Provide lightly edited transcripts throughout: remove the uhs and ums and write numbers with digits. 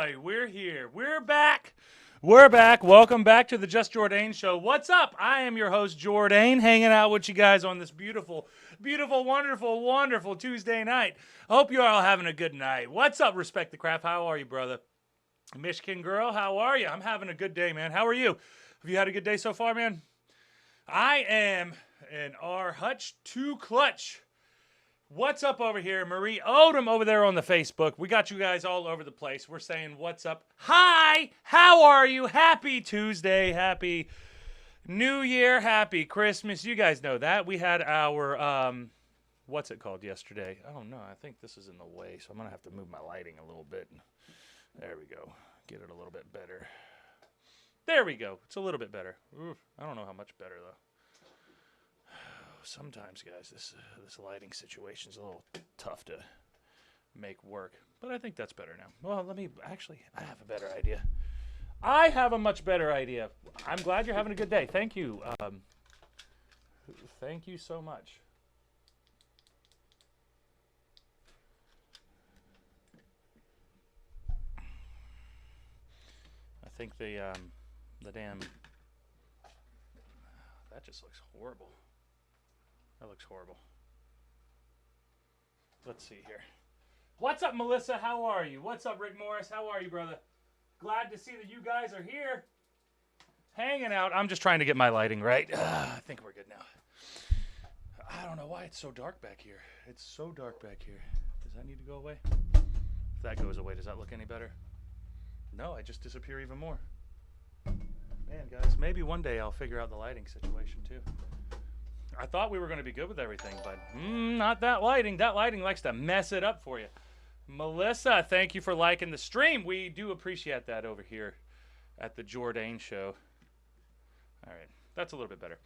boy, we're here. We're back. We're back. Welcome back to the Just Jordane Show. What's up? I am your host, Jordane, hanging out with you guys on this beautiful, beautiful, wonderful, wonderful Tuesday night. Hope you're all having a good night. What's up, Respect the Craft? How are you, brother? Michigan girl, how are you? I'm having a good day, man. How are you? Have you had a good day so far, man? I am in our Hutch 2 Clutch. What's up over here? Marie Odom over there on the Facebook. We got you guys all over the place. We're saying what's up. Hi, how are you? Happy Tuesday. Happy New Year. Happy Christmas. You guys know that. We had our, what's it called yesterday? Oh, no, I think this is in the way, so I'm going to have to move my lighting a little bit. There we go. Get it a little bit better. There we go. It's a little bit better. Oof, I don't know how much better, though. Sometimes, guys, this lighting situation is a little tough to make work. But I think that's better now. Well, I have a better idea. I have a much better idea. I'm glad you're having a good day. Thank you. Thank you so much. I think the damn... That just looks horrible. That looks horrible. Let's see here. What's up, Melissa? How are you? What's up, Rick Morris? How are you, brother? Glad to see that you guys are here. Hanging out. I'm just trying to get my lighting right. I think we're good now. I don't know why it's so dark back here. It's so dark back here. Does that need to go away? If that goes away, does that look any better? No, I just disappear even more. Man, guys, maybe one day I'll figure out the lighting situation, too. I thought we were going to be good with everything, but not that lighting. That lighting likes to mess it up for you. Melissa, thank you for liking the stream. We do appreciate that over here at the Jordane Show. All right, that's a little bit better.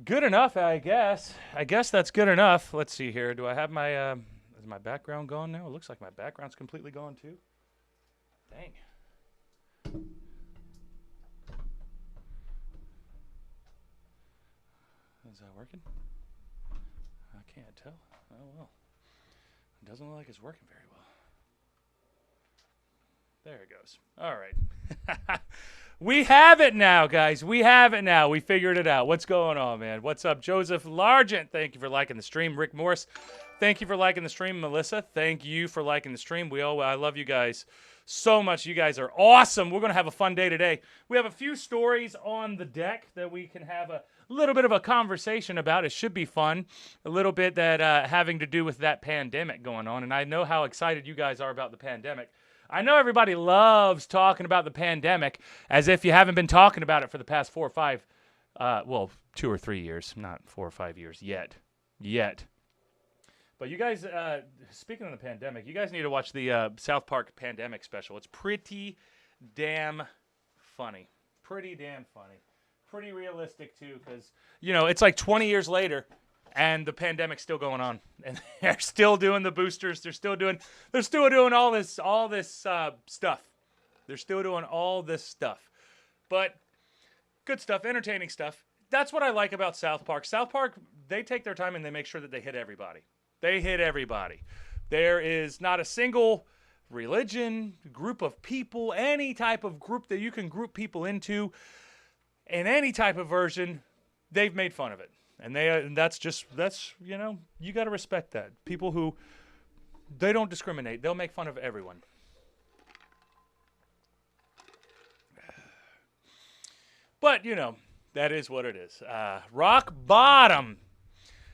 Good enough, I guess. I guess that's good enough. Let's see here. Do I have my, is my background gone now? It looks like my background's completely gone too. Dang. Is that working? I can't tell. Oh, well. It doesn't look like it's working very well. There it goes. All right. We have it now, guys. We have it now. We figured it out. What's going on, man? What's up, Joseph Largent? Thank you for liking the stream. Rick Morris, thank you for liking the stream. Melissa, thank you for liking the stream. I love you guys so much. You guys are awesome. We're going to have a fun day today. We have a few stories on the deck that we can have a little bit of a conversation about. It should be fun. A little bit that having to do with that pandemic going on. And I know how excited you guys are about the pandemic. I know everybody loves talking about the pandemic as if you haven't been talking about it for the past 4 or 5, 2 or 3 years, not 4 or 5 years yet. But you guys, speaking of the pandemic, you guys need to watch the South Park pandemic special. It's pretty damn funny. Pretty damn funny. Pretty realistic, too, because, it's like 20 years later, and the pandemic's still going on. And they're still doing the boosters. They're still doing all this stuff. They're still doing all this stuff. But good stuff, entertaining stuff. That's what I like about South Park. South Park, they take their time and they make sure that they hit everybody. They hit everybody. There is not a single religion, group of people, any type of group that you can group people into in any type of version, they've made fun of it. And that's you got to respect that. People who, they don't discriminate. They'll make fun of everyone. But, that is what it is. Rock bottom.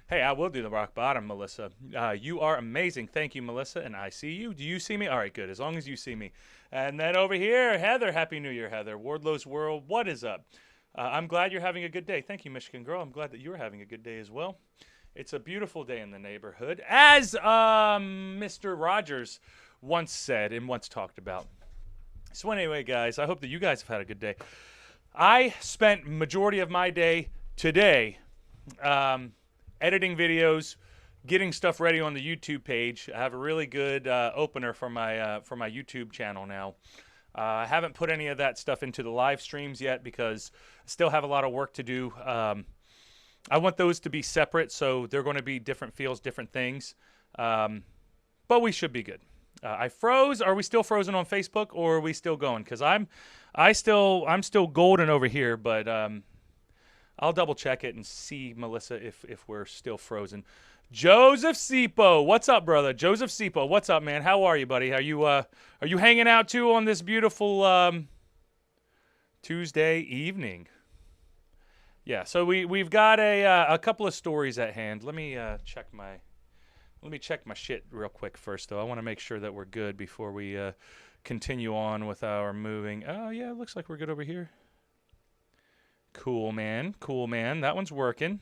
Hey, I will do the rock bottom, Melissa. You are amazing. Thank you, Melissa, and I see you. Do you see me? All right, good, as long as you see me. And then over here, Heather. Happy New Year, Heather. Wardlow's World, what is up? I'm glad you're having a good day. Thank you, Michigan girl. I'm glad that you're having a good day as well. It's a beautiful day in the neighborhood, as Mr. Rogers once said and once talked about. So anyway, guys, I hope that you guys have had a good day. I spent majority of my day today editing videos, getting stuff ready on the YouTube page. I have a really good opener for my YouTube channel now. I haven't put any of that stuff into the live streams yet because I still have a lot of work to do. I want those to be separate, so they're going to be different feels, different things. But we should be good. I froze. Are we still frozen on Facebook, or are we still going? Because I'm still golden over here, but I'll double check it and see, Melissa, if we're still frozen. Joseph Sipo, what's up, brother? Joseph Sipo, what's up, man? How are you, buddy? Are you hanging out too on this beautiful Tuesday evening? Yeah. So we've got a couple of stories at hand. Let me check my shit real quick first, though. I want to make sure that we're good before we continue on with our moving. Oh yeah, it looks like we're good over here. Cool, man. Cool, man. That one's working.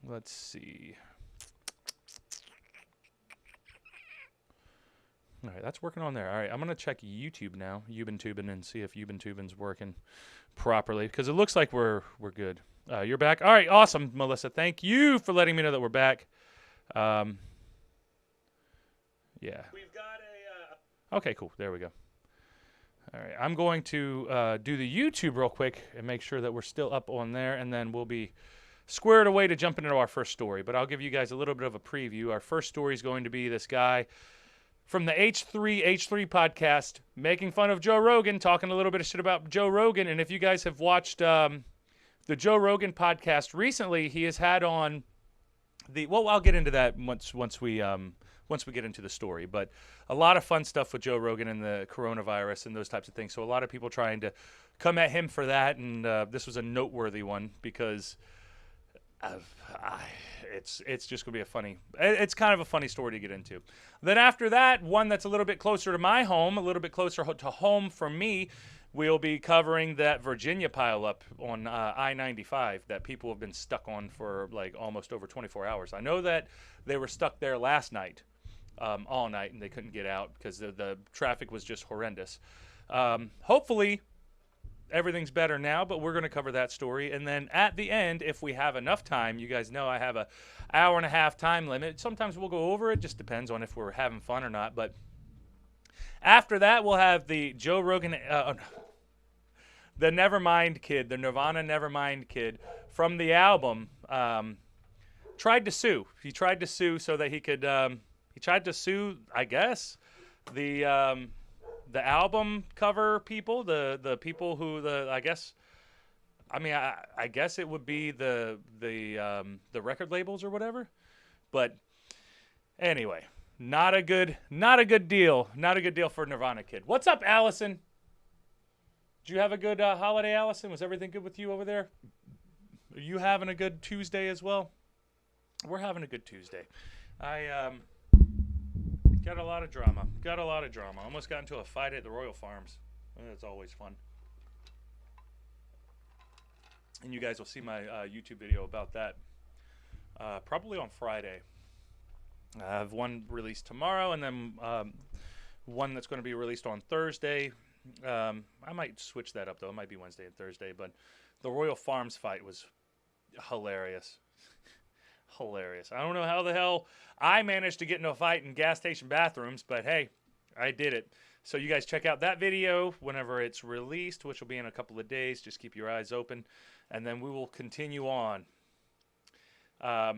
Let's see. All right, that's working on there. All right, I'm going to check YouTube now, Ubentubin, and see if Ubentubin's working properly, because it looks like we're good. You're back? All right, awesome, Melissa. Thank you for letting me know that we're back. Yeah. We've got okay, cool. There we go. All right, I'm going to do the YouTube real quick and make sure that we're still up on there, and then we'll be squared away to jump into our first story. But I'll give you guys a little bit of a preview. Our first story is going to be this guy from the H3 podcast making fun of Joe Rogan, talking a little bit of shit about Joe Rogan. And if you guys have watched the Joe Rogan podcast recently, he has had on I'll get into that once we get into the story. But a lot of fun stuff with Joe Rogan and the coronavirus and those types of things. So a lot of people trying to come at him for that, and this was a noteworthy one because it's just going to be it's kind of a funny story to get into. Then after that, one that's a little bit closer to my home, a little bit closer to home for me, we'll be covering that Virginia pileup on I-95 that people have been stuck on for like almost over 24 hours. I know that they were stuck there last night, all night, and they couldn't get out because the traffic was just horrendous. Hopefully everything's better now, but we're going to cover that story. And then at the end, if we have enough time, you guys know I have an hour and a half time limit. Sometimes we'll go over it. Just depends on if we're having fun or not. But after that, we'll have the Joe Rogan, the Nevermind kid, the Nirvana Nevermind kid from the album, tried to sue. He tried to sue so that he could, he tried to sue, I guess, the album cover people, the people who I guess it would be the record labels or whatever. But anyway, not a good deal for Nirvana kid. What's up, Allison? Did you have a good holiday, Allison? Was everything good with you over there? Are you having a good Tuesday as well? We're having a good Tuesday. I got a lot of drama. Almost got into a fight at the Royal Farms. That's always fun. And you guys will see my YouTube video about that probably on Friday. I have one released tomorrow, and then one that's going to be released on Thursday. I might switch that up, though. It might be Wednesday and Thursday. But the Royal Farms fight was hilarious. Hilarious. I don't know how the hell I managed to get into a fight in gas station bathrooms, but hey, I did it. So you guys check out that video whenever it's released, which will be in a couple of days. Just keep your eyes open, and then we will continue on. I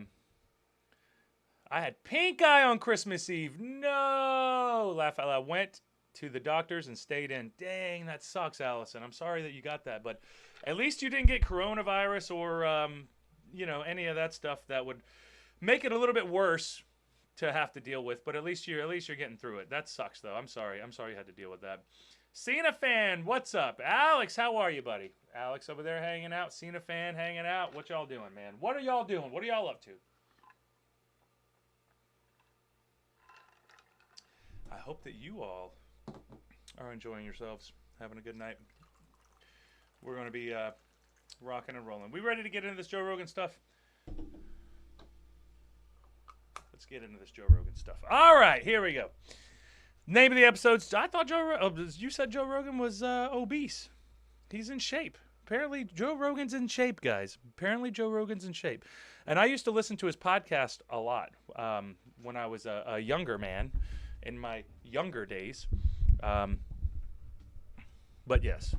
had pink eye on Christmas Eve. No! Laugh out loud. Went to the doctors and stayed in. Dang, that sucks, Allison. I'm sorry that you got that, but at least you didn't get coronavirus or any of that stuff that would make it a little bit worse to have to deal with. But at least you're getting through it. That sucks, though. I'm sorry you had to deal with that. Cena fan, what's up? Alex, how are you, buddy? Alex over there hanging out. Cena fan hanging out. What y'all doing, man? What are y'all doing? What are y'all up to? I hope that you all are enjoying yourselves, having a good night. We're going to be rocking and rolling. We ready to get into this Joe Rogan stuff? Let's get into this Joe Rogan stuff. All right, here we go. Name of the episode. I thought you said Joe Rogan was obese. He's in shape. Apparently, Joe Rogan's in shape, guys. Apparently, Joe Rogan's in shape. And I used to listen to his podcast a lot when I was a younger man, in my younger days. But yes.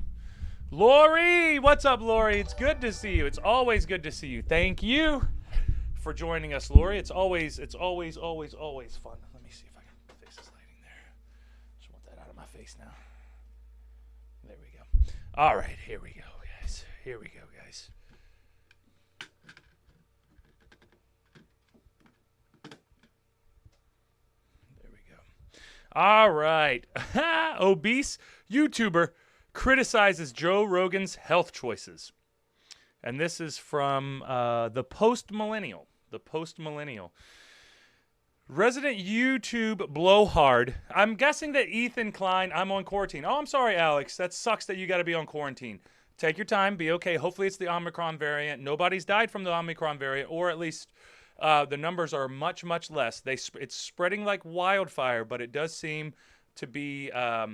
Lori, what's up, Lori? It's good to see you. It's always good to see you. Thank you for joining us, Lori. It's always fun. Let me see if I can fix this lighting there. Just want that out of my face now. There we go. All right, here we go, guys. Here we go, guys. There we go. All right. Obese YouTuber criticizes Joe Rogan's health choices. And this is from the Post-Millennial. The Post-Millennial. Resident YouTube blowhard. I'm guessing that Ethan Cline, I'm on quarantine. Oh, I'm sorry, Alex. That sucks that you got to be on quarantine. Take your time. Be okay. Hopefully it's the Omicron variant. Nobody's died from the Omicron variant, or at least the numbers are much, much less. It's spreading like wildfire, but it does seem to be a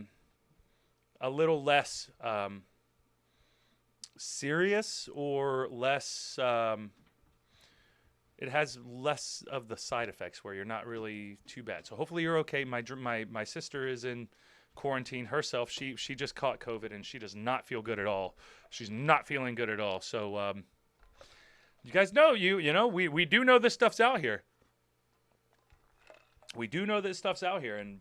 little less serious, or less it has less of the side effects where you're not really too bad. So hopefully you're okay. My sister is in quarantine herself. She just caught COVID and she does not feel good at all. She's not feeling good at all. So you guys know, you know, we do know this stuff's out here. We do know this stuff's out here, and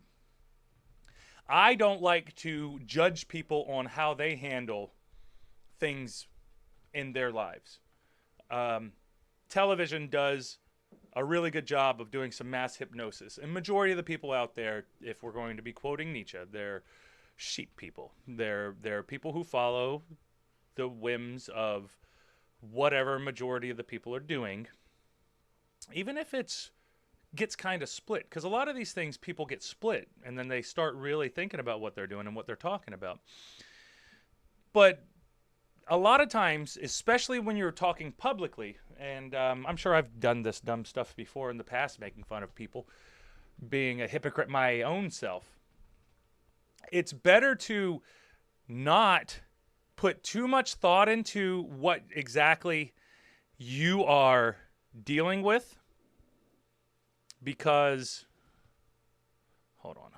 I don't like to judge people on how they handle things in their lives. Television does a really good job of doing some mass hypnosis. And majority of the people out there, if we're going to be quoting Nietzsche, they're sheep people. They're people who follow the whims of whatever majority of the people are doing, even if it's gets kind of split. Because a lot of these things, people get split, and then they start really thinking about what they're doing and what they're talking about. But a lot of times, especially when you're talking publicly, and I'm sure I've done this dumb stuff before in the past, making fun of people, being a hypocrite my own self, it's better to not put too much thought into what exactly you are dealing with, because hold on.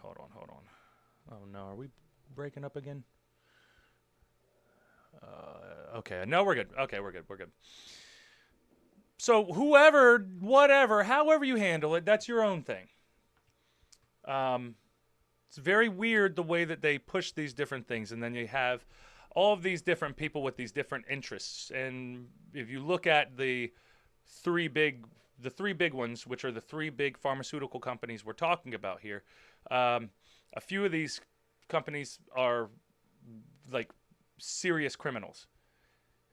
Oh no, are we breaking up again? Okay, no, we're good. Okay, we're good. So whoever, whatever, however you handle it, that's your own thing. It's very weird the way that they push these different things, and then you have all of these different people with these different interests. And if you look at the three big ones, which are the three big pharmaceutical companies we're talking about here, a few of these companies are like serious criminals.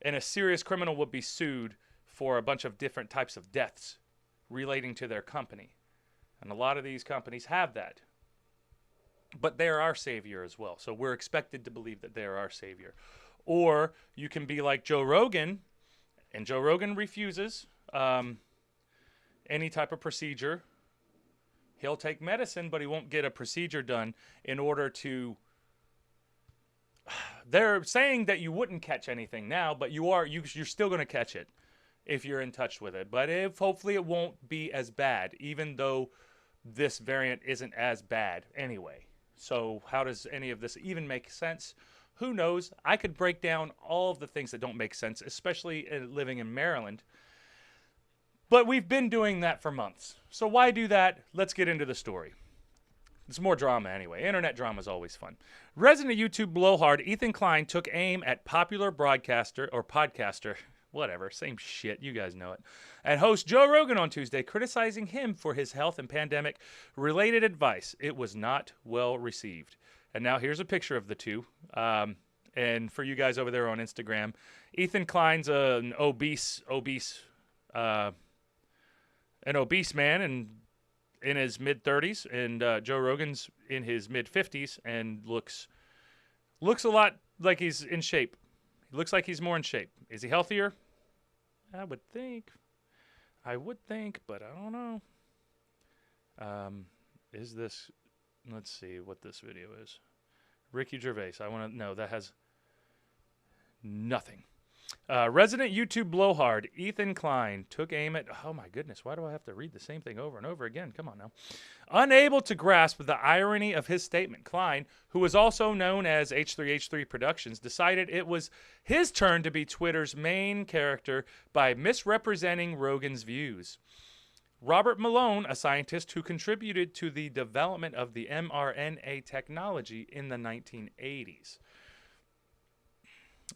And a serious criminal would be sued for a bunch of different types of deaths relating to their company. And a lot of these companies have that. But they're our savior as well. So we're expected to believe that they're our savior. Or you can be like Joe Rogan, and Joe Rogan refuses any type of procedure. He'll take medicine, but he won't get a procedure done in order to... They're saying that you wouldn't catch anything now, but you're still going to catch it if you're in touch with it. But hopefully it won't be as bad, even though this variant isn't as bad anyway. So how does any of this even make sense? Who knows? I could break down all of the things that don't make sense, especially living in Maryland. But we've been doing that for months. So why do that? Let's get into the story. It's more drama anyway. Internet drama is always fun. Resident YouTube blowhard Ethan Cline took aim at popular podcaster, whatever, same shit, you guys know it, and host Joe Rogan on Tuesday, criticizing him for his health and pandemic-related advice. It was not well received. And now here's a picture of the two. And for you guys over there on Instagram, Ethan Cline's an obese man, and in his mid-30s, and Joe Rogan's in his mid-50s, and looks a lot like he's in shape. He looks like he's more in shape. Is he healthier? I would think, but I don't know. Is this... Let's see what this video is. Ricky Gervais. I want to... No, that has nothing. Resident YouTube blowhard Ethan Cline took aim at. Oh my goodness, why do I have to read the same thing over and over again? Come on now. Unable to grasp the irony of his statement, Cline, who is also known as H3H3 Productions, decided it was his turn to be Twitter's main character by misrepresenting Rogan's views. Robert Malone, a scientist who contributed to the development of the mRNA technology in the 1980s.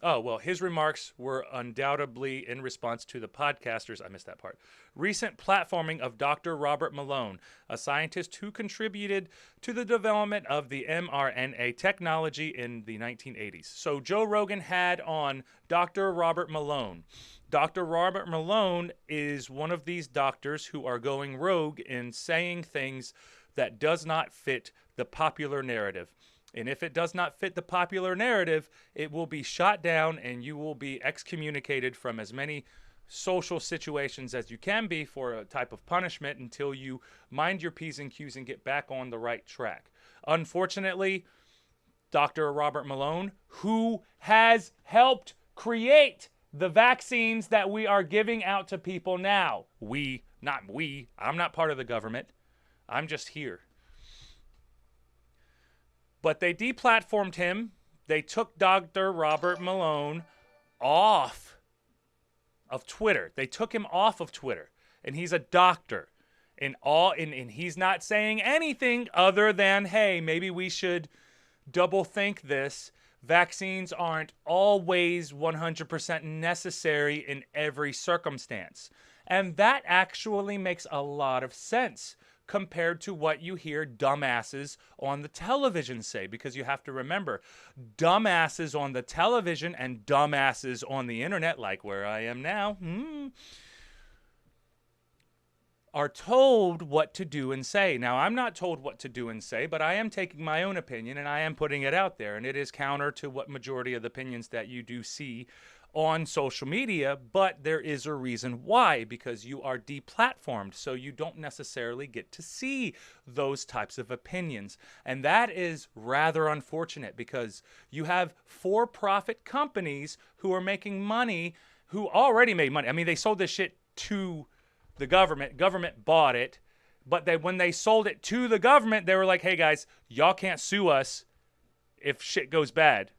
Oh, well, his remarks were undoubtedly in response to the podcasters, I missed that part, recent platforming of Dr. Robert Malone, a scientist who contributed to the development of the mRNA technology in the 1980s. So Joe Rogan had on Dr. Robert Malone. Dr. Robert Malone is one of these doctors who are going rogue in saying things that does not fit the popular narrative. And if it does not fit the popular narrative, it will be shot down and you will be excommunicated from as many social situations as you can be for a type of punishment until you mind your P's and Q's and get back on the right track. Unfortunately, Dr. Robert Malone, who has helped create the vaccines that we are giving out to people now. I'm not part of the government. I'm just here. But they deplatformed him. They took Dr. Robert Malone off of Twitter. They took him off of Twitter. And he's a doctor. And he's not saying anything other than, hey, maybe we should double think this. Vaccines aren't always 100% necessary in every circumstance. And that actually makes a lot of sense compared to what you hear dumbasses on the television say. Because you have to remember, dumbasses on the television and dumbasses on the internet, like where I am now, are told what to do and say. Now, I'm not told what to do and say, but I am taking my own opinion and I am putting it out there. And it is counter to what majority of the opinions that you do see on social media, but there is a reason why, because you are deplatformed, so you don't necessarily get to see those types of opinions. And that is rather unfortunate because you have for-profit companies who are making money, who already made money. I mean, they sold this shit to the government. Government bought it, but when they sold it to the government, they were like, hey guys, y'all can't sue us if shit goes bad.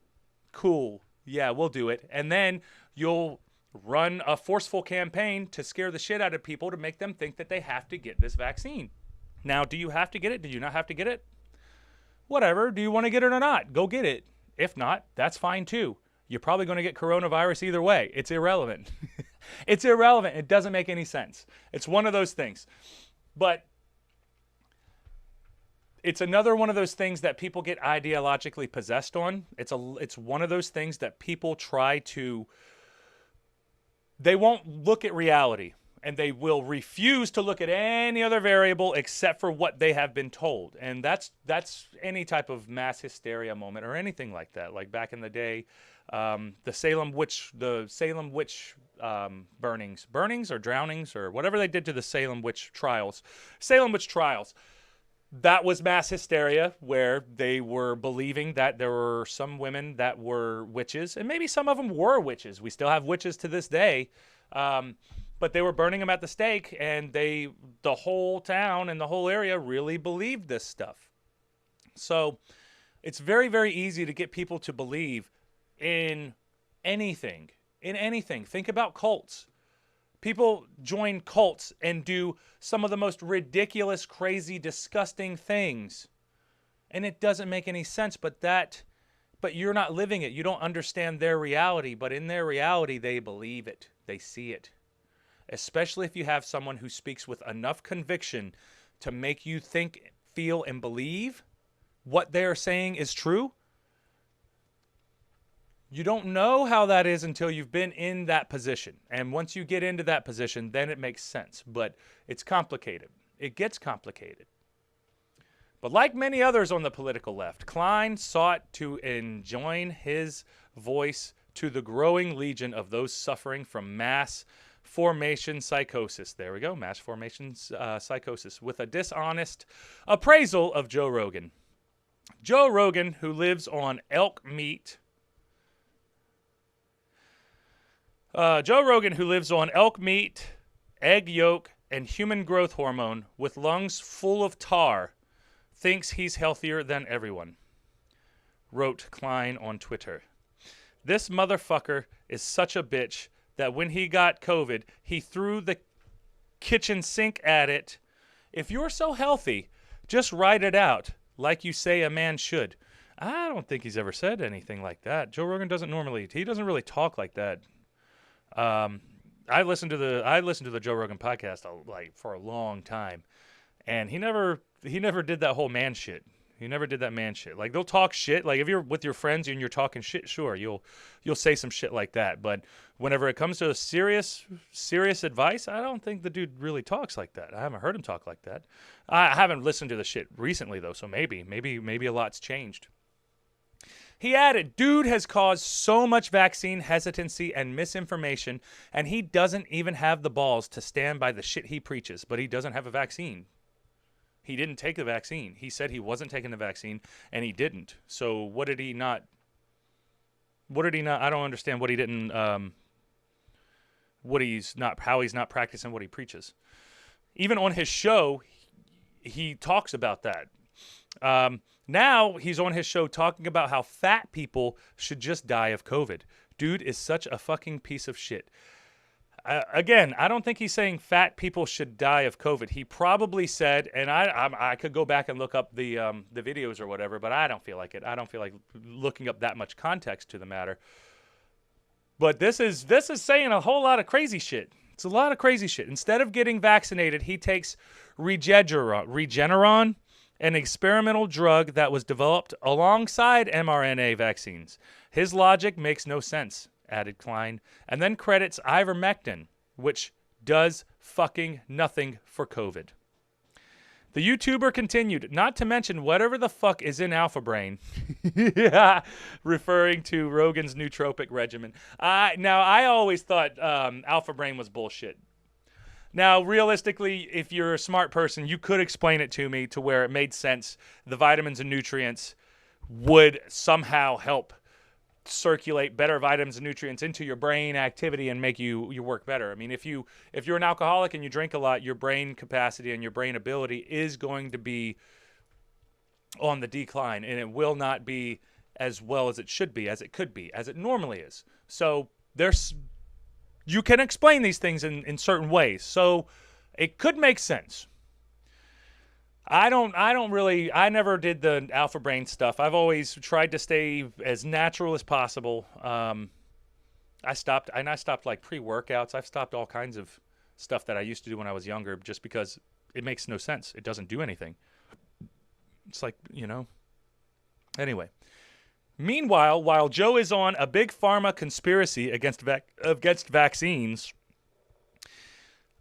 Cool. Yeah, we'll do it. And then you'll run a forceful campaign to scare the shit out of people to make them think that they have to get this vaccine. Now, do you have to get it? Do you not have to get it? Whatever. Do you want to get it or not? Go get it. If not, that's fine too. You're probably going to get coronavirus either way. It's irrelevant. It's irrelevant. It doesn't make any sense. It's one of those things. But it's another one of those things that people get ideologically possessed on. It's one of those things that people try to, they won't look at reality and they will refuse to look at any other variable except for what they have been told. And that's any type of mass hysteria moment or anything like that. Like back in the day, the Salem witch burnings or drownings or whatever they did to the Salem witch trials. That was mass hysteria where they were believing that there were some women that were witches, and maybe some of them were witches. We still have witches to this day, but they were burning them at the stake, and the whole town and the whole area really believed this stuff. So it's very, very easy to get people to believe in anything. Think about cults. People join cults and do some of the most ridiculous, crazy, disgusting things. And it doesn't make any sense, but you're not living it. You don't understand their reality, but in their reality, they believe it. They see it. Especially if you have someone who speaks with enough conviction to make you think, feel, and believe what they're saying is true. You don't know how that is until you've been in that position. And once you get into that position, then it makes sense. But it's complicated. It gets complicated. But like many others on the political left, Cline sought to enjoin his voice to the growing legion of those suffering from mass formation psychosis. There we go, mass formation psychosis, with a dishonest appraisal of Joe Rogan. Joe Rogan, who lives on elk meat, Joe Rogan, who lives on elk meat, egg yolk, and human growth hormone with lungs full of tar, thinks he's healthier than everyone, wrote Cline on Twitter. This motherfucker is such a bitch that when he got COVID, he threw the kitchen sink at it. If you're so healthy, just write it out like you say a man should. I don't think he's ever said anything like that. Joe Rogan doesn't really talk like that. I listened to the Joe Rogan podcast for a long time, and he never did that whole man shit. He never did that man shit. Like, they'll talk shit. Like, if you're with your friends and you're talking shit, sure, you'll say some shit like that. But whenever it comes to serious advice, I don't think the dude really talks like that. I haven't heard him talk like that. I haven't listened to the shit recently though, so maybe a lot's changed. He added, dude has caused so much vaccine hesitancy and misinformation, and he doesn't even have the balls to stand by the shit he preaches, but he doesn't have a vaccine. He didn't take the vaccine. He said he wasn't taking the vaccine, and he didn't. So what did he not? I don't understand what he didn't. How he's not practicing what he preaches. Even on his show, he talks about that. Now he's on his show talking about how fat people should just die of COVID. Dude is such a fucking piece of shit. Again, I don't think he's saying fat people should die of COVID. He probably said, and I could go back and look up the videos or whatever, but I don't feel like it. I don't feel like looking up that much context to the matter. But this is saying a whole lot of crazy shit. It's a lot of crazy shit. Instead of getting vaccinated, he takes Regeneron, an experimental drug that was developed alongside mRNA vaccines. His logic makes no sense, added Cline, and then credits Ibermectin, which does fucking nothing for COVID. The YouTuber continued, not to mention whatever the fuck is in Alpha Brain, referring to Rogan's nootropic regimen. Now, I always thought Alpha Brain was bullshit. Now, realistically, if you're a smart person, you could explain it to me to where it made sense. The vitamins and nutrients would somehow help circulate better vitamins and nutrients into your brain activity and make you work better. I mean, if you're an alcoholic and you drink a lot, your brain capacity and your brain ability is going to be on the decline, and it will not be as well as it should be, as it could be, as it normally is. So you can explain these things in certain ways. So it could make sense. I never did the Alpha Brain stuff. I've always tried to stay as natural as possible. I stopped like pre-workouts. I've stopped all kinds of stuff that I used to do when I was younger just because it makes no sense. It doesn't do anything. It's like, Anyway. Meanwhile, while Joe is on a big pharma conspiracy against vaccines,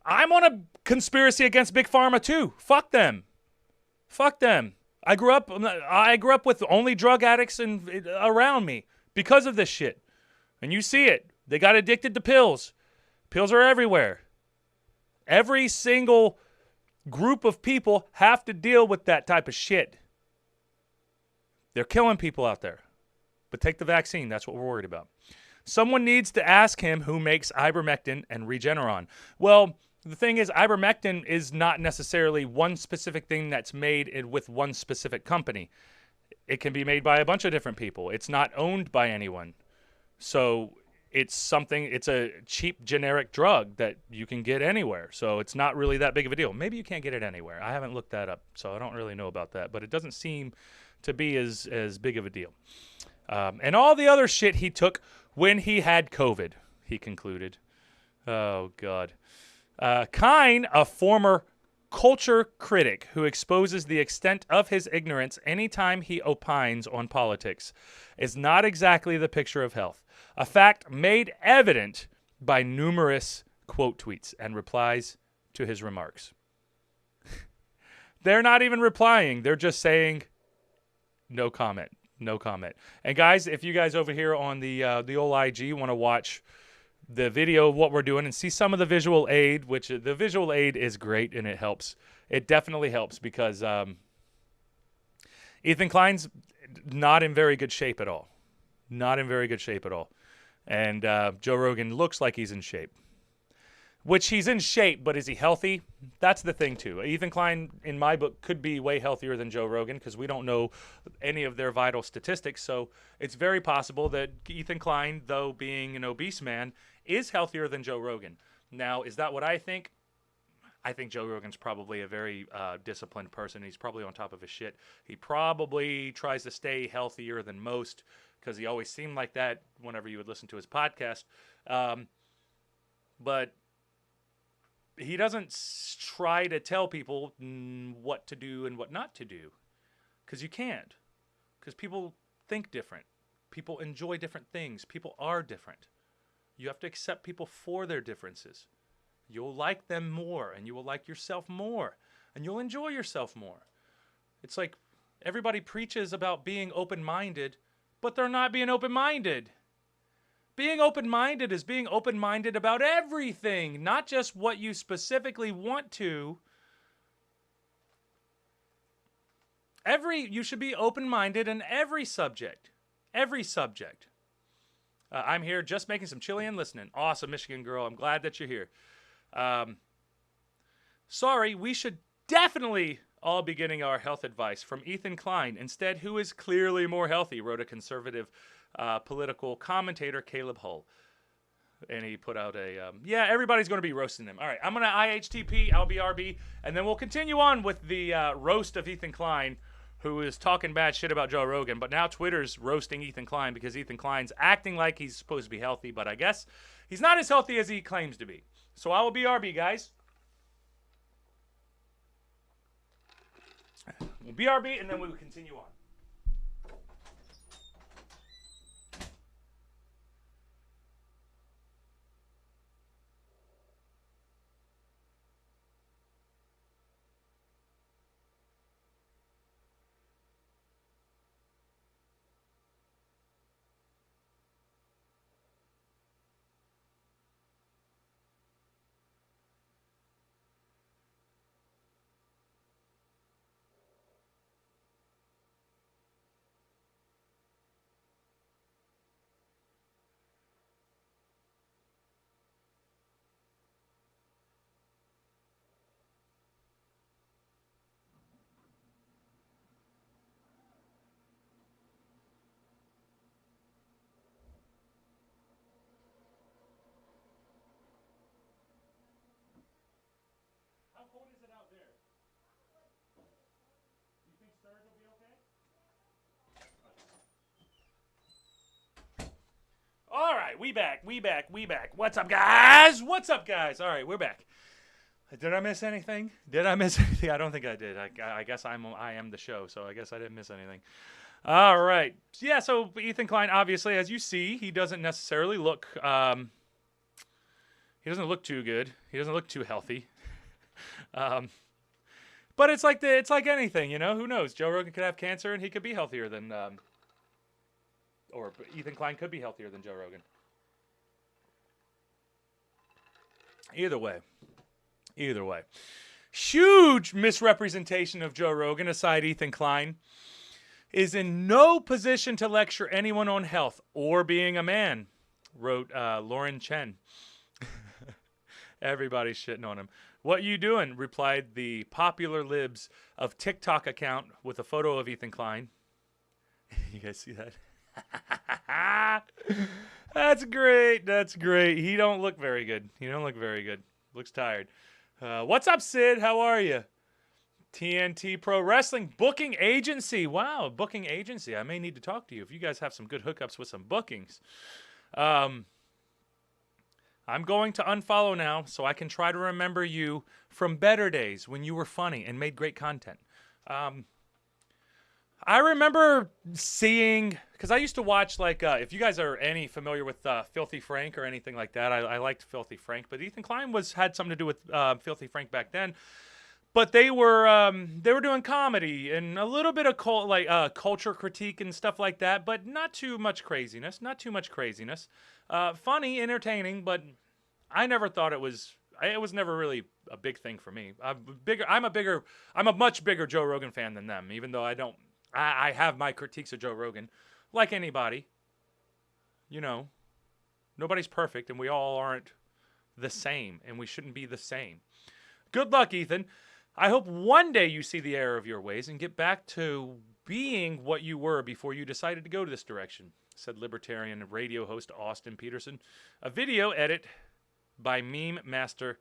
I'm on a conspiracy against big pharma too. Fuck them. Fuck them. I grew up with only drug addicts around me because of this shit. And you see it. They got addicted to pills. Pills are everywhere. Every single group of people have to deal with that type of shit. They're killing people out there. But take the vaccine. That's what we're worried about. Someone needs to ask him who makes Ibermectin and Regeneron. Well, the thing is, Ibermectin is not necessarily one specific thing that's made with one specific company. It can be made by a bunch of different people. It's not owned by anyone. So it's a cheap generic drug that you can get anywhere. So it's not really that big of a deal. Maybe you can't get it anywhere. I haven't looked that up, so I don't really know about that. But it doesn't seem to be as big of a deal. And all the other shit he took when he had COVID, he concluded. Oh, God. Cline, a former culture critic who exposes the extent of his ignorance anytime he opines on politics, is not exactly the picture of health. A fact made evident by numerous quote tweets and replies to his remarks. They're not even replying. They're just saying, no comment. No comment. And guys, if you guys over here on the old IG want to watch the video of what we're doing and see some of the visual aid, which the visual aid is great and it helps. It definitely helps because Ethan Cline's not in very good shape at all. Not in very good shape at all. And Joe Rogan looks like he's in shape. Which he's in shape, but is he healthy? That's the thing, too. Ethan Cline, in my book, could be way healthier than Joe Rogan because we don't know any of their vital statistics. So it's very possible that Ethan Cline, though being an obese man, is healthier than Joe Rogan. Now, is that what I think? I think Joe Rogan's probably a very disciplined person. He's probably on top of his shit. He probably tries to stay healthier than most because he always seemed like that whenever you would listen to his podcast. But he doesn't try to tell people what to do and what not to do because you can't. Because people think different. People enjoy different things. People are different. You have to accept people for their differences. You'll like them more, and you will like yourself more, and you'll enjoy yourself more. It's like everybody preaches about being open-minded, but they're not being open-minded. Being open-minded is being open-minded about everything, not just what you specifically want to. You should be open-minded in every subject. Every subject. I'm here just making some chili and listening. Awesome, Michigan girl. I'm glad that you're here. Sorry, we should definitely all be getting our health advice from Ethan Cline instead, who is clearly more healthy, wrote a conservative political commentator, Caleb Hull. And he put out yeah, everybody's going to be roasting him. All right, I'm going to IHTP, I'll be RB, and then we'll continue on with the roast of Ethan Cline, who is talking bad shit about Joe Rogan. But now Twitter's roasting Ethan Cline because Ethan Cline's acting like he's supposed to be healthy, but I guess he's not as healthy as he claims to be. So I will be RB, guys. We'll be RB, and then we will continue on. How cold is it out there? You think Sturge will be okay? All right, we back. What's up, guys? All right, we're back. Did I miss anything? I don't think I did. I guess I am the show, so I guess I didn't miss anything. All right. Yeah, so Ethan Cline, obviously, as you see, he doesn't necessarily look he doesn't look too good. He doesn't look too healthy. But it's like anything, you know. Who knows? Joe Rogan could have cancer, and he could be healthier than, or Ethan Cline could be healthier than Joe Rogan. Either way, huge misrepresentation of Joe Rogan. Aside, Ethan Cline is in no position to lecture anyone on health or being a man, wrote Lauren Chen. Everybody's shitting on him. What you doing? Replied the popular libs of TikTok account with a photo of Ethan Cline. You guys see that? That's great. He don't look very good. Looks tired. What's up, Sid? How are you? TNT Pro Wrestling booking agency. Wow, booking agency. I may need to talk to you if you guys have some good hookups with some bookings. I'm going to unfollow now so I can try to remember you from better days when you were funny and made great content. I remember seeing, because I used to watch, like, if you guys are any familiar with Filthy Frank or anything like that, I liked Filthy Frank, but Ethan Cline had something to do with Filthy Frank back then. But they were doing comedy and a little bit of culture critique and stuff like that, but not too much craziness. Funny, entertaining, but I never thought it was never really a big thing for me. I'm a much bigger Joe Rogan fan than them, even though I have my critiques of Joe Rogan, like anybody, you know. Nobody's perfect, and we all aren't the same, and we shouldn't be the same. Good luck, Ethan. I hope one day you see the error of your ways and get back to being what you were before you decided to go this direction, said libertarian radio host Austin Peterson. A video edit by meme master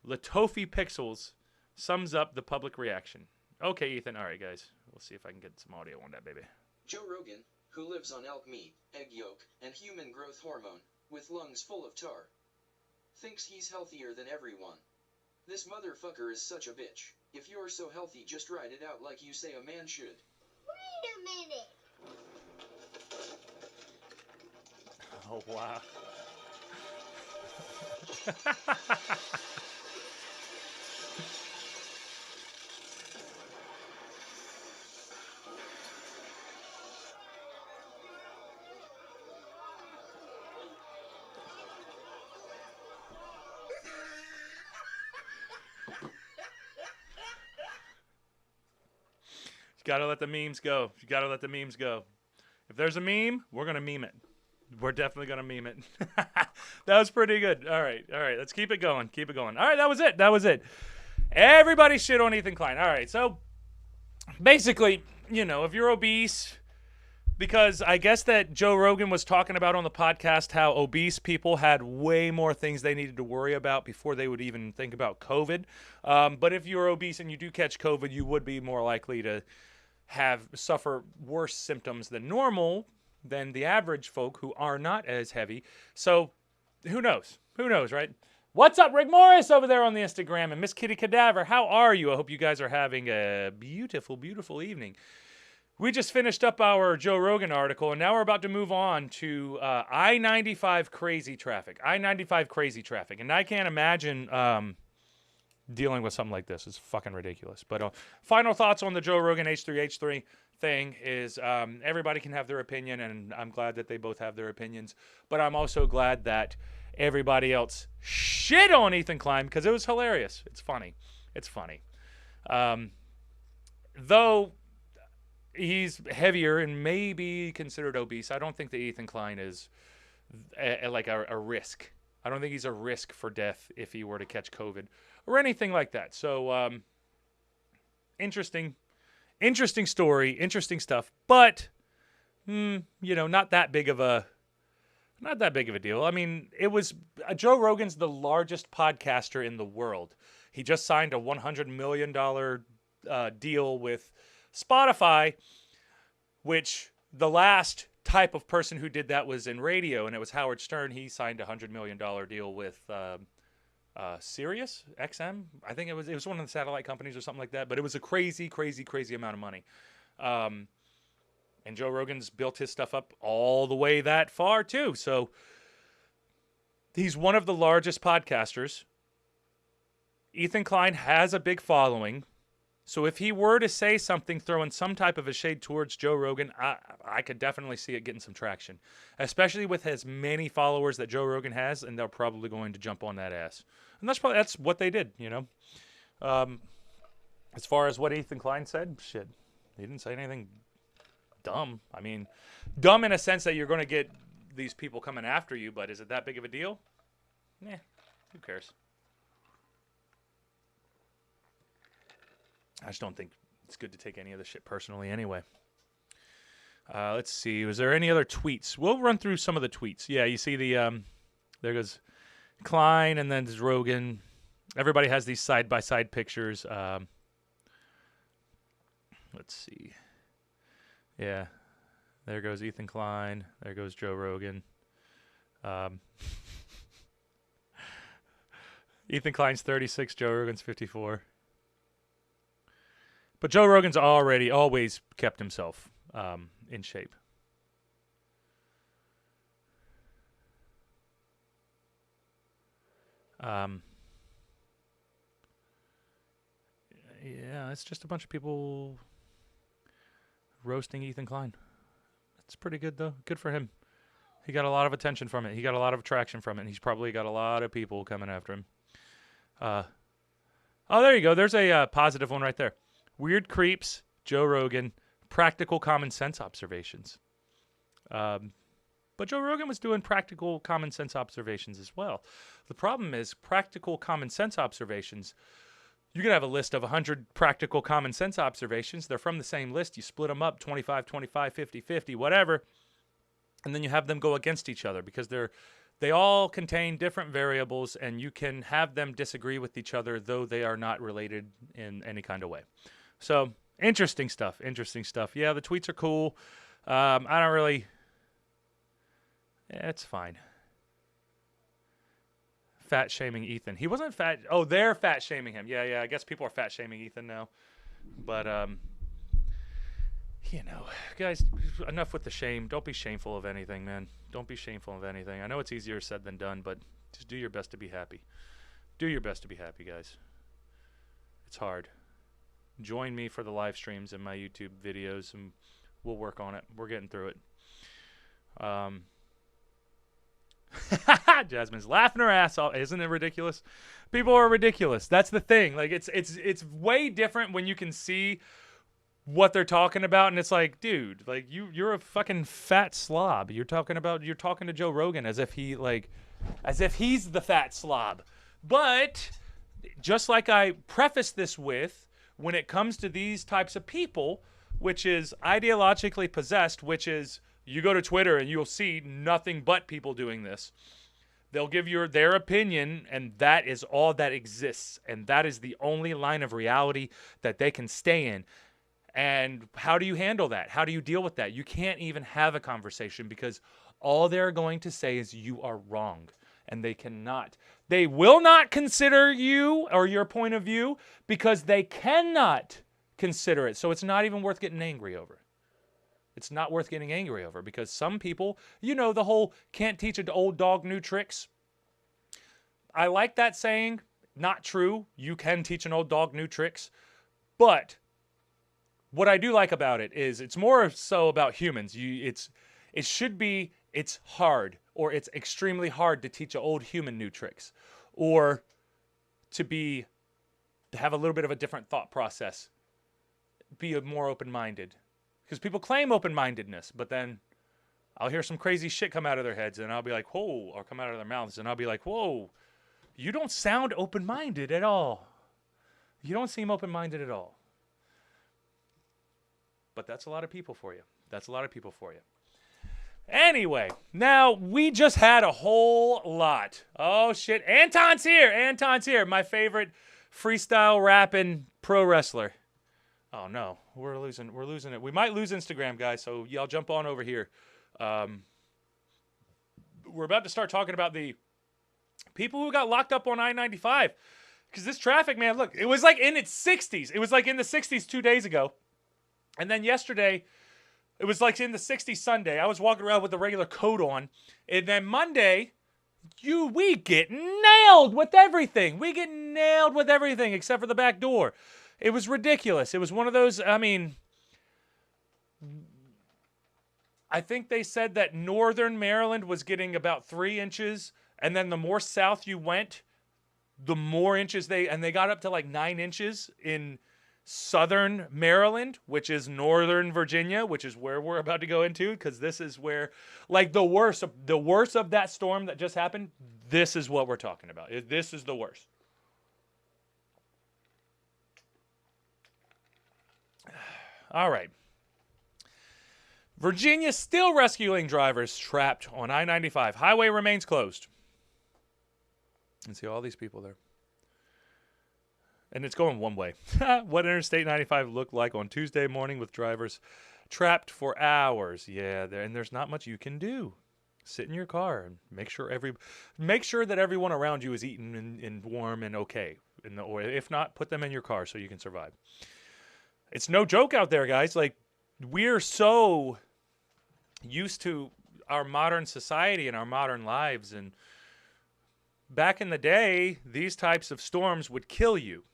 Latofi Pixels sums up the public reaction. Okay, Ethan. All right, guys. We'll see if I can get some audio on that, baby. Joe Rogan, who lives on elk meat, egg yolk, and human growth hormone, with lungs full of tar, thinks he's healthier than everyone. This motherfucker is such a bitch. If you're so healthy, just write it out like you say a man should. Wait a minute. Oh, wow. You gotta let the memes go. You gotta let the memes go. If there's a meme, we're gonna meme it. We're definitely gonna meme it. That was pretty good. All right. Let's keep it going. Keep it going. All right, that was it. Everybody shit on Ethan Cline. All right, so basically, if you're obese, because I guess that Joe Rogan was talking about on the podcast how obese people had way more things they needed to worry about before they would even think about COVID. But if you're obese and you do catch COVID, you would be more likely to suffer worse symptoms than normal than the average folk who are not as heavy. So who knows? Who knows, right? What's up, Rick Morris over there on the Instagram, and Miss Kitty Cadaver? How are you? I hope you guys are having a beautiful, beautiful evening. We just finished up our Joe Rogan article, and now we're about to move on to I-95 crazy traffic. I-95 crazy traffic. And I can't imagine dealing with something like this. It's fucking ridiculous. But final thoughts on the Joe Rogan H3H3 thing is everybody can have their opinion, and I'm glad that they both have their opinions. But I'm also glad that everybody else shit on Ethan Cline because it was hilarious. It's funny. Though he's heavier and maybe considered obese, I don't think that Ethan Cline is like a risk. I don't think he's a risk for death if he were to catch COVID or anything like that. So interesting story, interesting stuff, but not that big of a deal. I mean, it was Joe Rogan's the largest podcaster in the world. He just signed a $100 million deal with Spotify, which the last type of person who did that was in radio, and it was Howard Stern. He signed a $100 million deal with Sirius XM. I think it was one of the satellite companies or something like that, but it was a crazy amount of money. And Joe Rogan's built his stuff up all the way that far too. So he's one of the largest podcasters. Ethan Cline has a big following. So if he were to say something throwing some type of a shade towards Joe Rogan, I could definitely see it getting some traction, especially with as many followers that Joe Rogan has, and they're probably going to jump on that ass. And that's what they did, As far as what Ethan Cline said, shit, he didn't say anything dumb. I mean, dumb in a sense that you're going to get these people coming after you, but is it that big of a deal? Who cares? I just don't think it's good to take any of this shit personally anyway. Let's see. Was there any other tweets? We'll run through some of the tweets. Yeah, you see the, there goes Cline and then there's Rogan. Everybody has these side-by-side pictures. Let's see. Yeah. There goes Ethan Cline. There goes Joe Rogan. Ethan Cline's 36. Joe Rogan's 54. But Joe Rogan's always kept himself in shape. Yeah, it's just a bunch of people roasting Ethan Cline. That's pretty good, though. Good for him. He got a lot of attention from it. He got a lot of attraction from it. And he's probably got a lot of people coming after him. Oh, there you go. There's a positive one right there. Weird creeps, Joe Rogan, practical common sense observations. But But Joe Rogan was doing practical common sense observations as well. The problem is practical common sense observations. You could have a list of 100 practical common sense observations. They're from the same list. You split them up 25, 25, 50, 50, whatever. And then you have them go against each other because they all contain different variables, and you can have them disagree with each other, though they are not related in any kind of way. So, interesting stuff. Yeah, the tweets are cool. I don't really... it's fine. Fat shaming Ethan. He wasn't fat. Oh, they're fat shaming him. Yeah. I guess people are fat shaming Ethan now. But, guys, enough with the shame. Don't be shameful of anything, man. Don't be shameful of anything. I know it's easier said than done, but just do your best to be happy. Do your best to be happy, guys. It's hard. Join me for the live streams and my YouTube videos, and we'll work on it. We're getting through it. Jasmine's laughing her ass off. Isn't it ridiculous? People are ridiculous. That's the thing. Like it's way different when you can see what they're talking about, and it's like, dude, like you're a fucking fat slob. You're talking to Joe Rogan as if he's the fat slob. But just like I prefaced this with, when it comes to these types of people, which is ideologically possessed, which is you go to Twitter and you'll see nothing but people doing this. They'll give you their opinion, and that is all that exists, and that is the only line of reality that they can stay in. And how do you handle that? How do you deal with that? You can't even have a conversation because all they're going to say is you are wrong. And they will not consider you or your point of view because they cannot consider it. So it's not even worth getting angry over. It's not worth getting angry over because some people, the whole can't teach an old dog new tricks. I like that saying. Not true. You can teach an old dog new tricks. But what I do like about it is it's more so about humans. It's hard, or it's extremely hard to teach an old human new tricks, or to have a little bit of a different thought process, be more open-minded. Because people claim open-mindedness, but then I'll hear some crazy shit come out of their heads, and I'll be like, whoa, or come out of their mouths, and I'll be like, whoa, you don't sound open-minded at all. You don't seem open-minded at all. But that's a lot of people for you. Anyway, now we just had a whole lot. Oh, shit. Anton's here. My favorite freestyle rapping pro wrestler. Oh, no. We're losing it. We might lose Instagram, guys, so y'all jump on over here. We're about to start talking about the people who got locked up on I-95. Because this traffic, man, look, it was like in its 60s. It was like in the 60s 2 days ago. And then yesterday, it was like in the 60s Sunday. I was walking around with a regular coat on. And then Monday, we get nailed with everything. Except for the back door. It was ridiculous. It was one of those, I think they said that northern Maryland was getting about 3 inches. And then the more south you went, the more inches they got up to like 9 inches in southern Maryland, which is northern Virginia, which is where we're about to go into, because this is where, like, the worst of that storm that just happened, this is what we're talking about. This is the worst. All right. Virginia still rescuing drivers trapped on I-95. Highway remains closed. And see all these people there. And it's going one way. What Interstate 95 looked like on Tuesday morning with drivers trapped for hours. Yeah, and there's not much you can do. Sit in your car and make sure that everyone around you is eaten and warm and okay. Or if not, put them in your car so you can survive. It's no joke out there, guys. Like, we're so used to our modern society and our modern lives. And back in the day, these types of storms would kill you.